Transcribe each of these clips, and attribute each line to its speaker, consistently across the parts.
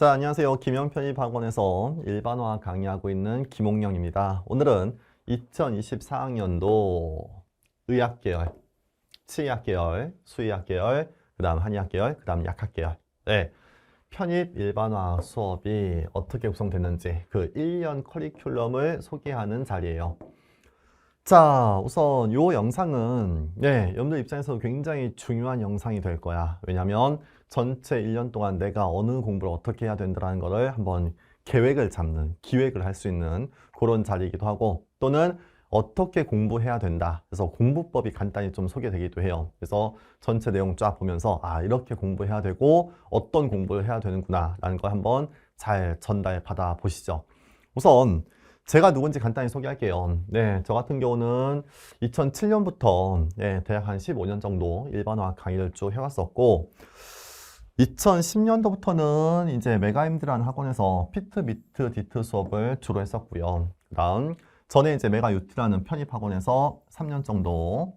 Speaker 1: 자, 안녕하세요. 김영편입학원에서 일반화 강의하고 있는 김옥영입니다. 오늘은 2024학년도 의학 계열, 치의학 계열, 수의학 계열, 그 다음 한의학 계열, 그 다음 약학 계열. 네, 편입 일반화 수업이 어떻게 구성됐는지 그 1년 커리큘럼을 소개하는 자리예요. 자, 우선 이 영상은 여러분들 입장에서 굉장히 중요한 영상이 될 거야. 왜냐면 전체 1년 동안 내가 어느 공부를 어떻게 해야 된다는 거를 한번 계획을 잡는, 기획을 할 수 있는 그런 자리이기도 하고, 또는 어떻게 공부해야 된다. 그래서 공부법이 간단히 좀 소개되기도 해요. 그래서 전체 내용 쫙 보면서 이렇게 공부해야 되고 어떤 공부를 해야 되는구나 라는 걸 한번 잘 전달 받아 보시죠. 우선 제가 누군지 간단히 소개할게요. 네, 저 같은 경우는 2007년부터 대학 한 15년 정도 일반화 강의를 쭉 해왔었고, 2010년도부터는 이제 메가임드라는 학원에서 피트, 미트, 디트 수업을 주로 했었고요. 그 다음 전에 이제 메가유티라는 편입 학원에서 3년 정도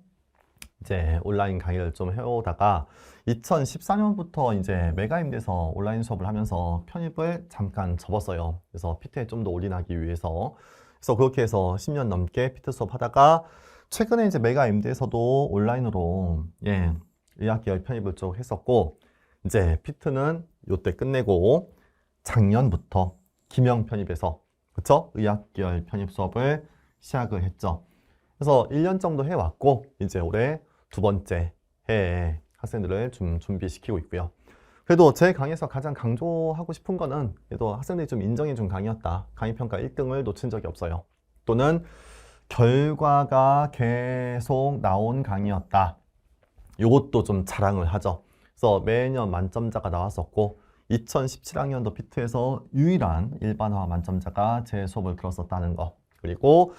Speaker 1: 이제 온라인 강의를 좀 해오다가 2014년부터 이제 메가임드에서 온라인 수업을 하면서 편입을 잠깐 접었어요. 그래서 피트에 좀 더 올인하기 위해서. 그래서 그렇게 해서 10년 넘게 피트 수업 하다가 최근에 이제 메가임드에서도 온라인으로 의학 계열 편입을 쭉 했었고, 이제 피트는 요때 끝내고 작년부터 김영 편입에서 그쵸? 의학 계열 편입 수업을 시작을 했죠. 그래서 1년 정도 해왔고 이제 올해 두 번째 해에 학생들을 좀 준비시키고 있고요. 그래도 제 강의에서 가장 강조하고 싶은 거는 그래도 학생들이 좀 인정해준 강의였다. 강의평가 1등을 놓친 적이 없어요. 또는 결과가 계속 나온 강의였다. 이것도 좀 자랑을 하죠. 그래서 매년 만점자가 나왔었고 2017학년도 피트에서 유일한 일반화 만점자가 제 수업을 들었었다는 거. 그리고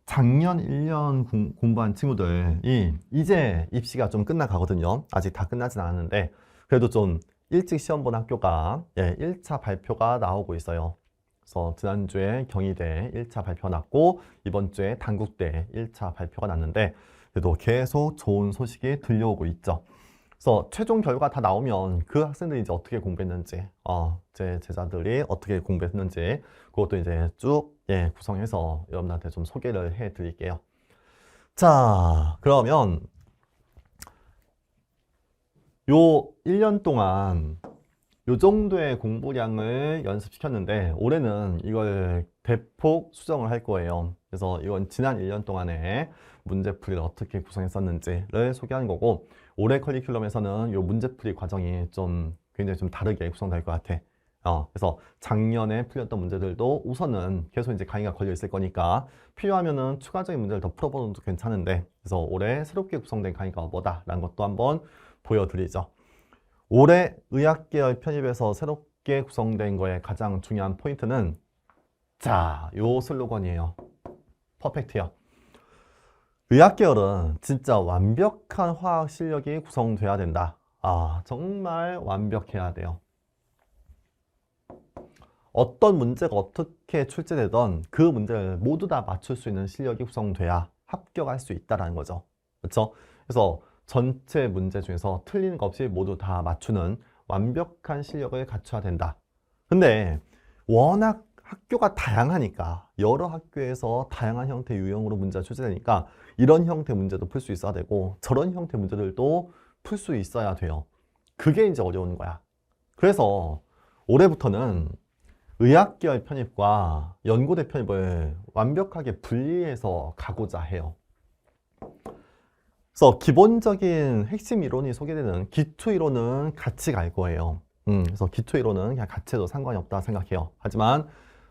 Speaker 1: 작년 1년 공부한 친구들이 이제 입시가 좀 끝나가거든요. 아직 다 끝나진 않았는데 그래도 좀 일찍 시험 본 학교가 1차 발표가 나오고 있어요. 그래서 지난주에 경희대 1차 발표 났고 이번 주에 단국대 1차 발표가 났는데 그래도 계속 좋은 소식이 들려오고 있죠. 그래서 최종 결과 다 나오면 그 학생들이 이제 어떻게 공부했는지, 제 제자들이 어떻게 공부했는지 그것도 이제 쭉 구성해서 여러분들한테 좀 소개를 해 드릴게요. 자, 그러면 요 1년 동안 요 정도의 공부량을 연습시켰는데 올해는 이걸 대폭 수정을 할 거예요. 그래서 이건 지난 1년 동안에 문제풀이를 어떻게 구성했었는지를 소개하는 거고, 올해 커리큘럼에서는 요 문제풀이 과정이 좀 굉장히 좀 다르게 구성될 것 같아. 그래서 작년에 풀렸던 문제들도 우선은 계속 이제 강의가 걸려 있을 거니까 필요하면은 추가적인 문제를 더 풀어보는 것도 괜찮은데, 그래서 올해 새롭게 구성된 강의가 뭐다라는 것도 한번 보여드리죠. 올해 의학계열 편입에서 새롭게 구성된 거의 가장 중요한 포인트는 요 슬로건이에요. 퍼펙트요. 의학계열은 진짜 완벽한 화학 실력이 구성돼야 된다. 정말 완벽해야 돼요. 어떤 문제가 어떻게 출제되던 그 문제를 모두 다 맞출 수 있는 실력이 구성돼야 합격할 수 있다는 거죠. 그렇죠? 그래서 전체 문제 중에서 틀린 거 없이 모두 다 맞추는 완벽한 실력을 갖춰야 된다. 근데 워낙 학교가 다양하니까 여러 학교에서 다양한 형태 유형으로 문제가 출제되니까 이런 형태 문제도 풀 수 있어야 되고 저런 형태 문제들도 풀 수 있어야 돼요. 그게 이제 어려운 거야. 그래서 올해부터는 의학계열 편입과 연고대 편입을 완벽하게 분리해서 가고자 해요. 그래서 기본적인 핵심 이론이 소개되는 기초 이론은 같이 갈 거예요. 그래서 기초 이론은 그냥 같이 해도 상관이 없다 생각해요. 하지만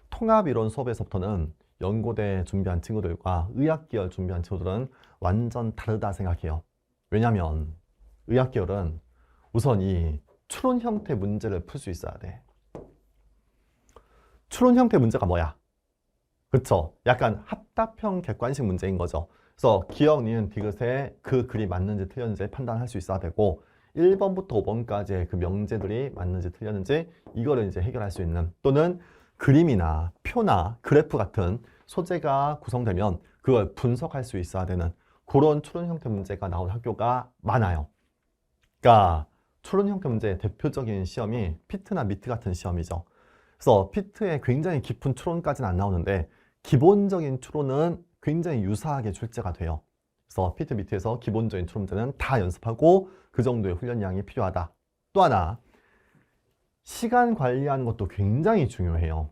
Speaker 1: 통합 이론 수업에서부터는 연고대 준비한 친구들과 의학계열 준비한 친구들은 완전 다르다 생각해요. 왜냐면 의학계열은 우선 이 추론 형태 문제를 풀 수 있어야 돼. 추론 형태 문제가 뭐야? 그쵸? 약간 합답형 객관식 문제인 거죠. 그래서 기억, 니은, 디귿에 그 글이 맞는지 틀렸는지 판단할 수 있어야 되고 1번부터 5번까지의 그 명제들이 맞는지 틀렸는지 이거를 이제 해결할 수 있는, 또는 그림이나 표나 그래프 같은 소재가 구성되면 그걸 분석할 수 있어야 되는 그런 추론 형태 문제가 나온 학교가 많아요. 그러니까 추론 형태 문제의 대표적인 시험이 피트나 미트 같은 시험이죠. 그래서 피트에 굉장히 깊은 추론까지는 안 나오는데 기본적인 추론은 굉장히 유사하게 출제가 돼요. 그래서 피트, 미트에서 기본적인 추론 문제는 다 연습하고 그 정도의 훈련량이 필요하다. 또 하나, 시간 관리하는 것도 굉장히 중요해요.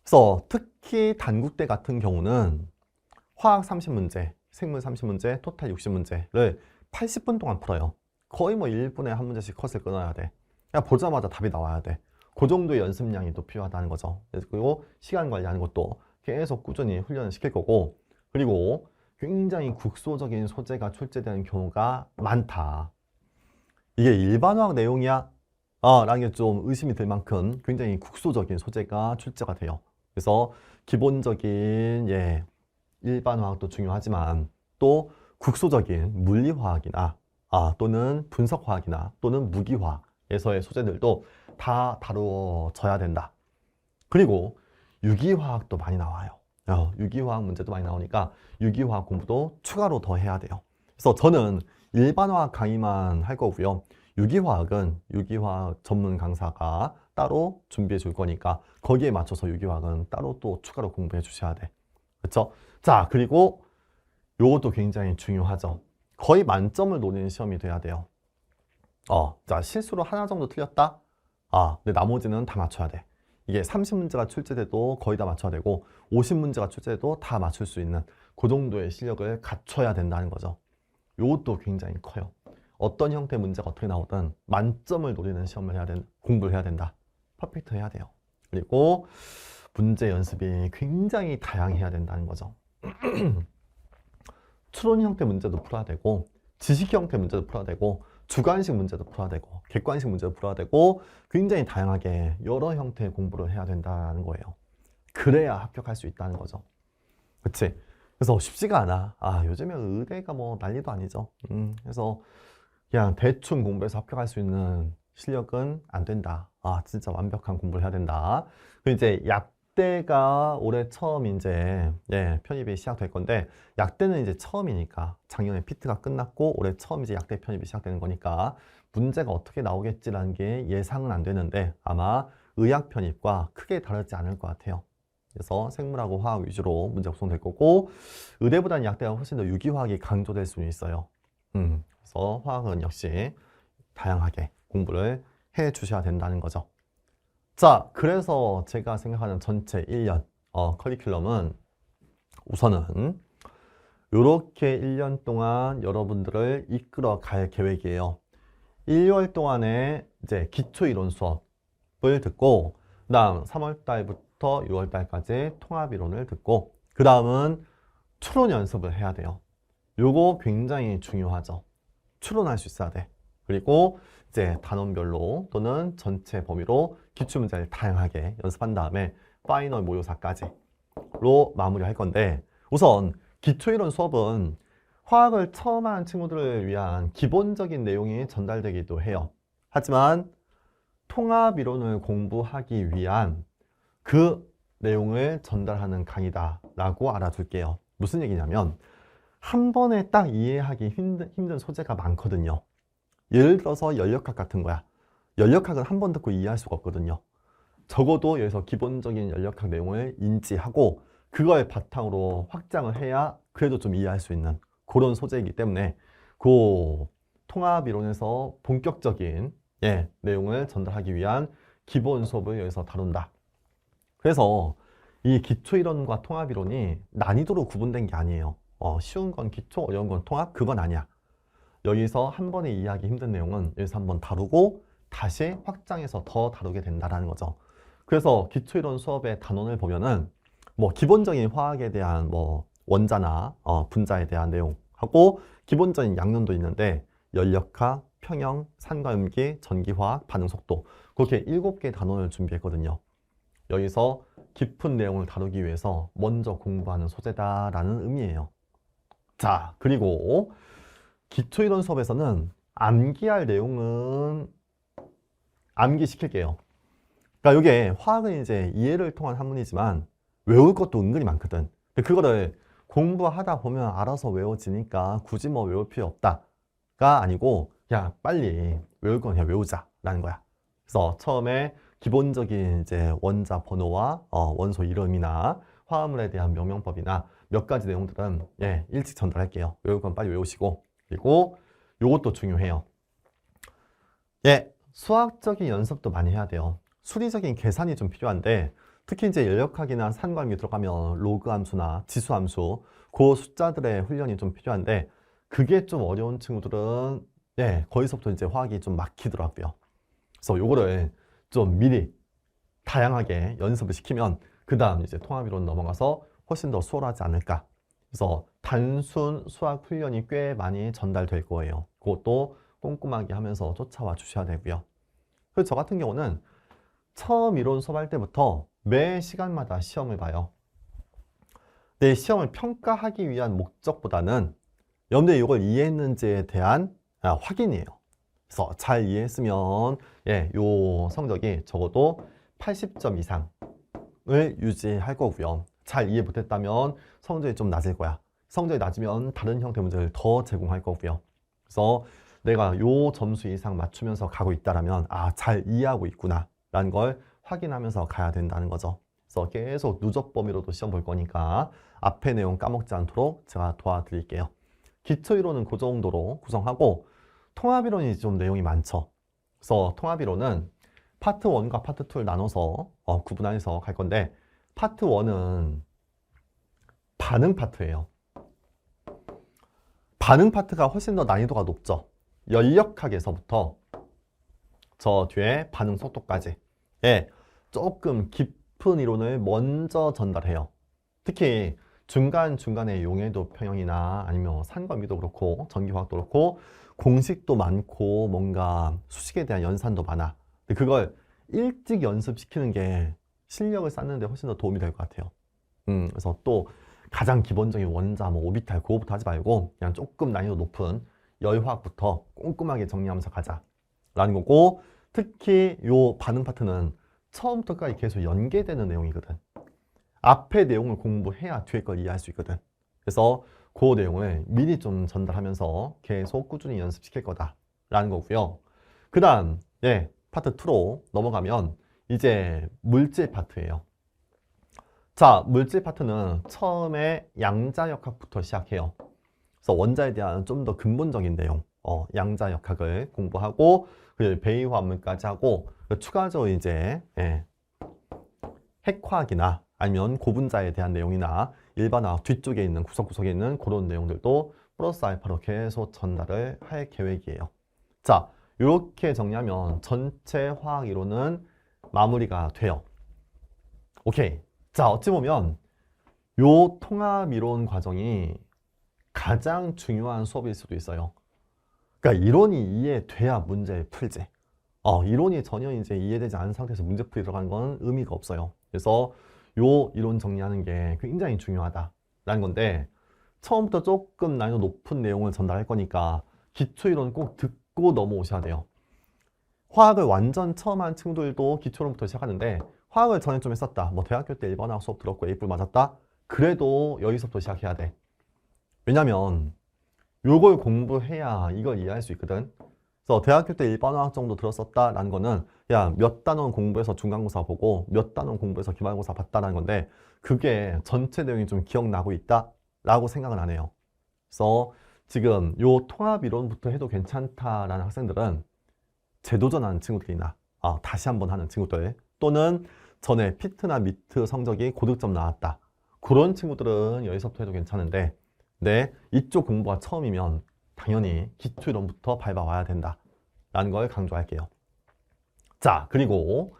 Speaker 1: 그래서 특히 단국대 같은 경우는 화학 30문제, 생물 30문제, 토탈 60문제를 80분 동안 풀어요. 거의 뭐 1분에 한 문제씩 컷을 끊어야 돼. 그냥 보자마자 답이 나와야 돼. 그 정도의 연습량이 또 필요하다는 거죠. 그리고 시간 관리하는 것도 계속 꾸준히 훈련을 시킬 거고, 그리고 굉장히 국소적인 소재가 출제되는 경우가 많다. 이게 일반화학 내용이야? 라는 게 좀 의심이 들 만큼 굉장히 국소적인 소재가 출제가 돼요. 그래서 기본적인 일반화학도 중요하지만 또 국소적인 물리화학이나 또는 분석화학이나 또는 무기화학에서의 소재들도 다 다루어져야 된다. 그리고 유기화학도 많이 나와요. 유기화학 문제도 많이 나오니까 유기화학 공부도 추가로 더 해야 돼요. 그래서 저는 일반화학 강의만 할 거고요. 유기화학은 유기화학 전문 강사가 따로 준비해 줄 거니까 거기에 맞춰서 유기화학은 따로 또 추가로 공부해 주셔야 돼. 그렇죠? 자, 그리고 요것도 굉장히 중요하죠. 거의 만점을 노리는 시험이 돼야 돼요. 자, 실수로 하나 정도 틀렸다? 근데 나머지는 다 맞춰야 돼. 이게 30문제가 출제돼도 거의 다 맞춰야 되고 50문제가 출제돼도 다 맞출 수 있는 그 정도의 실력을 갖춰야 된다는 거죠. 요것도 굉장히 커요. 어떤 형태의 문제가 어떻게 나오든 만점을 노리는 시험을 해야 공부를 해야 된다. 퍼펙트 해야 돼요. 그리고 문제 연습이 굉장히 다양해야 된다는 거죠. 추론 형태 문제도 풀어야 되고 지식 형태 문제도 풀어야 되고 주관식 문제도 풀어야 되고 객관식 문제도 풀어야 되고 굉장히 다양하게 여러 형태의 공부를 해야 된다는 거예요. 그래야 합격할 수 있다는 거죠. 그치? 그래서 쉽지가 않아. 요즘에 의대가 뭐 난리도 아니죠. 그래서 그냥 대충 공부해서 합격할 수 있는 실력은 안 된다. 진짜 완벽한 공부를 해야 된다. 그리고 이제 약대가 올해 처음 이제 편입이 시작될 건데 약대는 이제 처음이니까 작년에 피트가 끝났고 올해 처음 이제 약대 편입이 시작되는 거니까 문제가 어떻게 나오겠지라는 게 예상은 안 되는데 아마 의학 편입과 크게 다르지 않을 것 같아요. 그래서 생물하고 화학 위주로 문제 구성될 거고 의대보다는 약대가 훨씬 더 유기화학이 강조될 수는 있어요. 그래서 화학은 역시 다양하게 공부를 해 주셔야 된다는 거죠. 자, 그래서 제가 생각하는 전체 1년 커리큘럼은 우선은 이렇게 1년 동안 여러분들을 이끌어 갈 계획이에요. 1월 동안에 이제 기초이론 수업을 듣고 그 다음 3월 달부터 6월 달까지 통합이론을 듣고 그 다음은 추론 연습을 해야 돼요. 요거 굉장히 중요하죠. 추론할 수 있어야 돼. 그리고 이제 단원별로 또는 전체 범위로 기출문제를 다양하게 연습한 다음에 파이널 모의고사까지로 마무리할 건데 우선 기초이론 수업은 화학을 처음 하는 친구들을 위한 기본적인 내용이 전달되기도 해요. 하지만 통합이론을 공부하기 위한 그 내용을 전달하는 강의다라고 알아둘게요. 무슨 얘기냐면 한 번에 딱 이해하기 힘든 소재가 많거든요. 예를 들어서 연력학 같은 거야. 연력학은 한 번 듣고 이해할 수가 없거든요. 적어도 여기서 기본적인 연력학 내용을 인지하고 그걸 바탕으로 확장을 해야 그래도 좀 이해할 수 있는 그런 소재이기 때문에 그 통합이론에서 본격적인 내용을 전달하기 위한 기본 수업을 여기서 다룬다. 그래서 이 기초이론과 통합이론이 난이도로 구분된 게 아니에요. 쉬운 건 기초, 어려운 건 통합, 그건 아니야. 여기서 한 번에 이해하기 힘든 내용은 여기서 한번 다루고 다시 확장해서 더 다루게 된다는 거죠. 그래서 기초이론 수업의 단원을 보면은 뭐 기본적인 화학에 대한 뭐 원자나 분자에 대한 내용하고 기본적인 양론도 있는데 연력학, 평형, 산과염기, 전기화학, 반응속도 그렇게 7개의 단원을 준비했거든요. 여기서 깊은 내용을 다루기 위해서 먼저 공부하는 소재다라는 의미예요. 자, 그리고 기초이론 수업에서는 암기할 내용은 암기시킬게요. 그러니까 이게 화학은 이제 이해를 통한 학문이지만 외울 것도 은근히 많거든. 근데 그거를 공부하다 보면 알아서 외워지니까 굳이 뭐 외울 필요 없다가 아니고 야, 빨리 외울 건 그냥 외우자라는 거야. 그래서 처음에 기본적인 이제 원자 번호와 원소 이름이나 화합물에 대한 명명법이나 몇 가지 내용들은 일찍 전달할게요. 외울 건 빨리 외우시고, 그리고 요것도 중요해요. 수학적인 연습도 많이 해야 돼요. 수리적인 계산이 좀 필요한데, 특히 이제 연력학이나 산관계 들어가면 로그 함수나 지수 함수, 그 숫자들의 훈련이 좀 필요한데, 그게 좀 어려운 친구들은 거기서부터 이제 화학이 좀 막히더라고요. 그래서 요거를 좀 미리 다양하게 연습을 시키면 그 다음 이제 통합이론 넘어가서 훨씬 더 수월하지 않을까. 그래서 단순 수학 훈련이 꽤 많이 전달될 거예요. 그것도 꼼꼼하게 하면서 쫓아와 주셔야 되고요. 그래서 저 같은 경우는 처음 이론 수업할 때부터 매 시간마다 시험을 봐요. 내 시험을 평가하기 위한 목적보다는 여러분들이 이걸 이해했는지에 대한 확인이에요. 그래서 잘 이해했으면 요 성적이 적어도 80점 이상을 유지할 거고요. 잘 이해 못했다면 성적이 좀 낮을 거야. 성적이 낮으면 다른 형태 문제를 더 제공할 거고요. 그래서 내가 요 점수 이상 맞추면서 가고 있다라면 잘 이해하고 있구나 라는 걸 확인하면서 가야 된다는 거죠. 그래서 계속 누적 범위로도 시험 볼 거니까 앞에 내용 까먹지 않도록 제가 도와드릴게요. 기초이론은 그 정도로 구성하고 통합이론이 좀 내용이 많죠. 그래서 통합이론은 파트 1과 파트 2를 나눠서 구분해서 갈 건데, 파트 1은 반응 파트예요. 반응 파트가 훨씬 더 난이도가 높죠. 연력학에서부터 저 뒤에 반응 속도까지 조금 깊은 이론을 먼저 전달해요. 특히 중간중간에 용해도 평형이나 아니면 산관계도 그렇고 전기화학도 그렇고 공식도 많고 뭔가 수식에 대한 연산도 많아. 근데 그걸 일찍 연습시키는 게 실력을 쌓는 데 훨씬 더 도움이 될 것 같아요. 그래서 또 가장 기본적인 원자, 오비탈 그거부터 하지 말고 그냥 조금 난이도 높은 열화학부터 꼼꼼하게 정리하면서 가자 라는 거고, 특히 요 반응 파트는 처음부터까지 계속 연계되는 내용이거든. 앞에 내용을 공부해야 뒤에 걸 이해할 수 있거든. 그래서 그 내용을 미리 좀 전달하면서 계속 꾸준히 연습시킬 거다 라는 거고요. 그 다음 파트 2로 넘어가면 이제 물질 파트예요. 자, 물질 파트는 처음에 양자역학부터 시작해요. 그래서 원자에 대한 좀 더 근본적인 내용, 양자역학을 공부하고 그 배기화합물까지 하고 추가적으로 이제 핵화학이나 아니면 고분자에 대한 내용이나 일반화학 뒤쪽에 있는 구석구석에 있는 그런 내용들도 플러스 알파로 계속 전달을 할 계획이에요. 자, 이렇게 정리하면 전체 화학 이론은 마무리가 돼요. 오케이. 자, 어찌 보면 요 통합 이론 과정이 가장 중요한 수업일 수도 있어요. 그러니까 이론이 이해돼야 문제 풀지. 이론이 전혀 이제 이해되지 않은 상태에서 문제풀이 들어가는 건 의미가 없어요. 그래서 요 이론 정리하는 게 굉장히 중요하다라는 건데, 처음부터 조금 난이도 높은 내용을 전달할 거니까 기초이론 꼭 듣고 넘어오셔야 돼요. 화학을 완전 처음 한 친구들도 기초이론부터 시작하는데, 화학을 전에 좀 했었다. 대학교 때 1번학 수업 들었고 A뿔 맞았다. 그래도 여기서부터 시작해야 돼. 왜냐면 요걸 공부해야 이걸 이해할 수 있거든. 그래서 대학교 때 1번학 정도 들었었다라는 거는 몇 단원 공부해서 중간고사 보고 몇 단원 공부해서 기말고사 봤다라는 건데, 그게 전체 내용이 좀 기억나고 있다라고 생각은 안 해요. 그래서 지금 요 통합 이론부터 해도 괜찮다라는 학생들은 재도전하는 친구들이나 다시 한번 하는 친구들, 또는 전에 피트나 미트 성적이 고득점 나왔다, 그런 친구들은 여기서부터 해도 괜찮은데, 이쪽 공부가 처음이면 당연히 기초이론부터 밟아와야 된다 라는 걸 강조할게요. 자, 그리고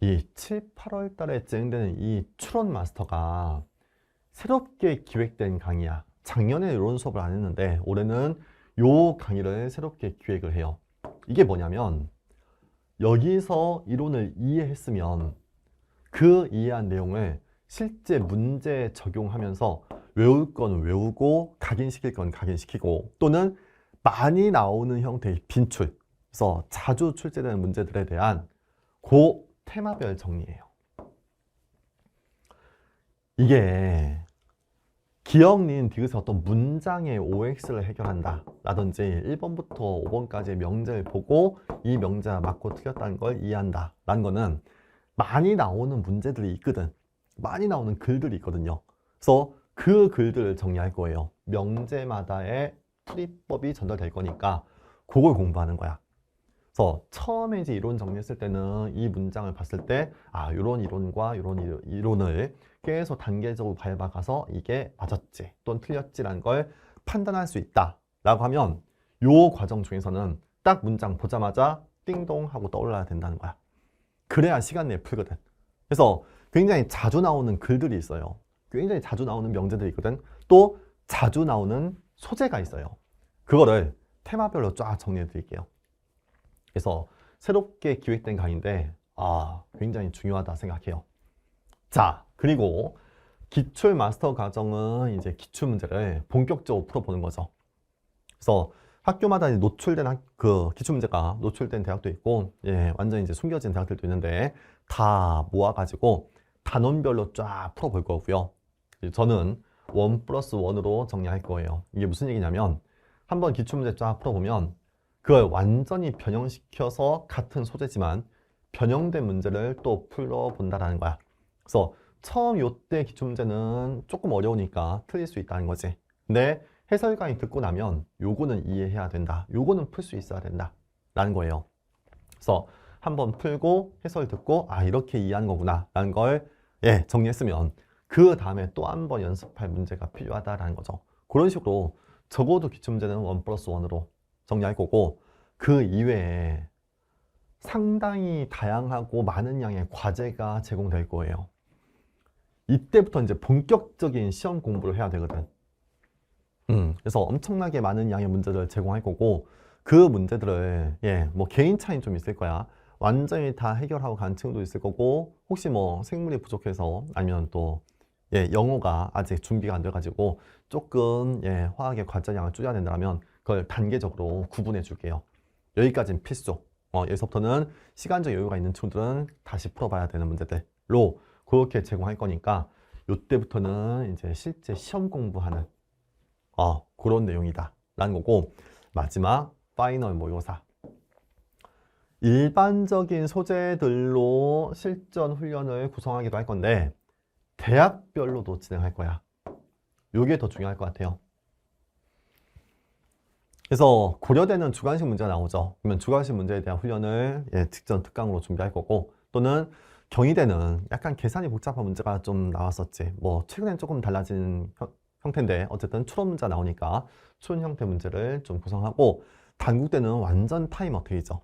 Speaker 1: 이 7, 8월 달에 진행되는 이 추론 마스터가 새롭게 기획된 강의야. 작년에 이런 수업을 안 했는데 올해는 요 강의를 새롭게 기획을 해요. 이게 뭐냐면, 여기서 이론을 이해했으면 그 이해한 내용을 실제 문제에 적용하면서 외울 건 외우고 각인시킬 건 각인시키고, 또는 많이 나오는 형태의 빈출, 그래서 자주 출제되는 문제들에 대한 그 테마별 정리예요. 이게 기억니은 디귿의 어떤 문장의 OX를 해결한다 라든지 1번부터 5번까지의 명제를 보고 이 명제가 맞고 틀렸다는 걸 이해한다 라는 거는 많이 나오는 문제들이 있거든. 많이 나오는 글들이 있거든요. 그래서 그 글들을 정리할 거예요. 명제마다의 풀이법이 전달될 거니까 그걸 공부하는 거야. 그래서 처음에 이제 이론 정리했을 때는 이 문장을 봤을 때 이런 이론과 이런 이론을 계속 단계적으로 밟아가서 이게 맞았지 또는 틀렸지라는 걸 판단할 수 있다 라고 하면 요 과정 중에서는 딱 문장 보자마자 띵동 하고 떠올라야 된다는 거야. 그래야 시간 내에 풀거든. 그래서 굉장히 자주 나오는 글들이 있어요. 굉장히 자주 나오는 명제들이 있거든. 또 자주 나오는 소재가 있어요. 그거를 테마별로 쫙 정리해 드릴게요. 그래서 새롭게 기획된 강의인데 굉장히 중요하다 생각해요. 자, 그리고 기출 마스터 과정은 이제 기출 문제를 본격적으로 풀어보는 거죠. 그래서 학교마다 노출된 그 기출 문제가 노출된 대학도 있고, 완전히 이제 숨겨진 대학들도 있는데 다 모아가지고 단원별로 쫙 풀어볼 거고요. 저는 1+1으로 정리할 거예요. 이게 무슨 얘기냐면 한번 기출 문제 쫙 풀어보면 그걸 완전히 변형시켜서 같은 소재지만 변형된 문제를 또 풀어본다라는 거야. 그래서 처음 요때 기출 문제는 조금 어려우니까 틀릴 수 있다는 거지. 근데 해설 강의 듣고 나면 요거는 이해해야 된다. 요거는 풀 수 있어야 된다. 라는 거예요. 그래서 한번 풀고 해설 듣고 이렇게 이해하는 거구나. 라는 걸 정리했으면 그 다음에 또 한 번 연습할 문제가 필요하다라는 거죠. 그런 식으로 적어도 기출 문제는 1+1으로 정리할 거고 그 이외에 상당히 다양하고 많은 양의 과제가 제공될 거예요. 이때부터 이제 본격적인 시험 공부를 해야 되거든. 그래서 엄청나게 많은 양의 문제를 제공할 거고 그 문제들을 뭐 개인 차이는 좀 있을 거야. 완전히 다 해결하고 간 친구도 있을 거고 혹시 뭐 생물이 부족해서 아니면 또 영어가 아직 준비가 안 돼가지고 조금 화학의 과제량을 줄여야 된다면 그걸 단계적으로 구분해 줄게요. 여기까지는 필수. 여기서부터는 시간적 여유가 있는 친구들은 다시 풀어봐야 되는 문제들로 그렇게 제공할 거니까 이때부터는 이제 실제 시험 공부하는 그런 내용이다 라는 거고, 마지막 파이널 모의고사 일반적인 소재들로 실전 훈련을 구성하기도 할 건데 대학별로도 진행할 거야. 이게 더 중요할 것 같아요. 그래서 고려대는 주관식 문제가 나오죠. 그러면 주관식 문제에 대한 훈련을 직전 특강으로 준비할 거고, 또는 경희대는 약간 계산이 복잡한 문제가 좀 나왔었지. 뭐 최근엔 조금 달라진 형태인데 어쨌든 추론 문제가 나오니까 추론 형태 문제를 좀 구성하고, 단국대는 완전 타임 어택이죠.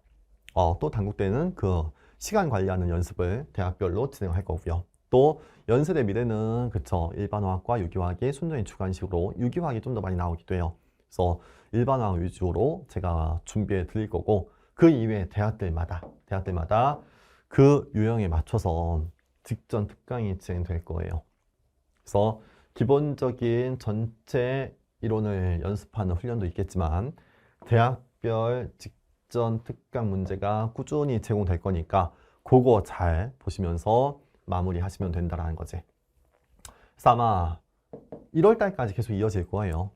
Speaker 1: 또 단국대는 그 시간 관리하는 연습을 대학별로 진행할 거고요. 또 연세대 미래는 그쵸, 일반화학과 유기화학이 순전히 주관식으로 유기화학이 좀 더 많이 나오기도 해요. 그래서 일반화학 위주로 제가 준비해 드릴 거고, 그 이외에 대학들마다 그 유형에 맞춰서 직전 특강이 진행될 거예요. 그래서 기본적인 전체 이론을 연습하는 훈련도 있겠지만 대학별 직전 특강 문제가 꾸준히 제공될 거니까 그거 잘 보시면서 마무리하시면 된다는 거지. 그래서 아마 1월 달까지 계속 이어질 거예요.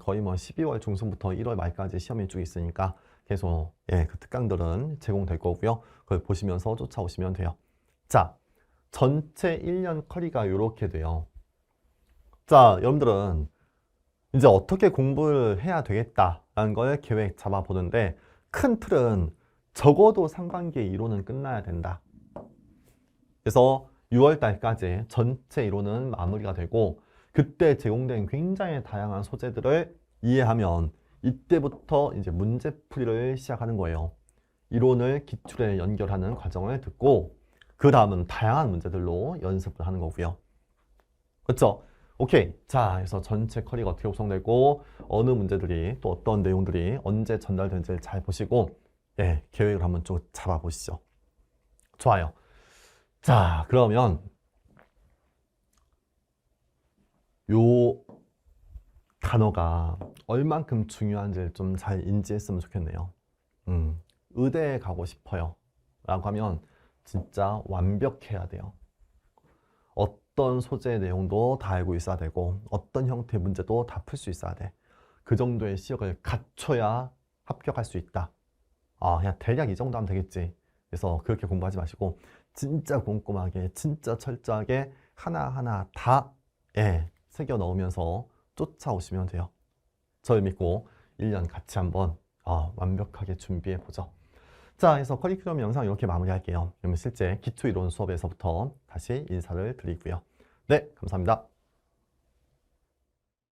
Speaker 1: 거의 뭐 12월 중순부터 1월 말까지 시험이 쭉 있으니까 계속 그 특강들은 제공될 거고요. 그걸 보시면서 쫓아오시면 돼요. 자, 전체 1년 커리가 이렇게 돼요. 자, 여러분들은 이제 어떻게 공부를 해야 되겠다라는 걸 계획 잡아보는데, 큰 틀은 적어도 상반기에 이론은 끝나야 된다. 그래서 6월 달까지 전체 이론은 마무리가 되고, 그때 제공된 굉장히 다양한 소재들을 이해하면 이때부터 이제 문제풀이를 시작하는 거예요. 이론을 기출에 연결하는 과정을 듣고 그 다음은 다양한 문제들로 연습을 하는 거고요. 그렇죠? 오케이. 자, 그래서 전체 커리가 어떻게 구성되고 어느 문제들이 또 어떤 내용들이 언제 전달되는지 잘 보시고 계획을 한번 좀 잡아보시죠. 좋아요. 자, 그러면 요 단어가 얼만큼 중요한지 좀 잘 인지했으면 좋겠네요. 의대에 가고 싶어요 라고 하면 진짜 완벽해야 돼요. 어떤 소재의 내용도 다 알고 있어야 되고 어떤 형태의 문제도 다 풀 수 있어야 돼. 그 정도의 시력을 갖춰야 합격할 수 있다. 그냥 대략 이 정도 하면 되겠지. 그래서 그렇게 공부하지 마시고 진짜 꼼꼼하게 진짜 철저하게 하나하나 다 새겨 넣으면서 쫓아오시면 돼요. 저를 믿고 1년 같이 한번 완벽하게 준비해 보죠. 자, 그래서 커리큘럼 영상 이렇게 마무리할게요. 그러면 실제 기초이론 수업에서부터 다시 인사를 드리고요. 네, 감사합니다.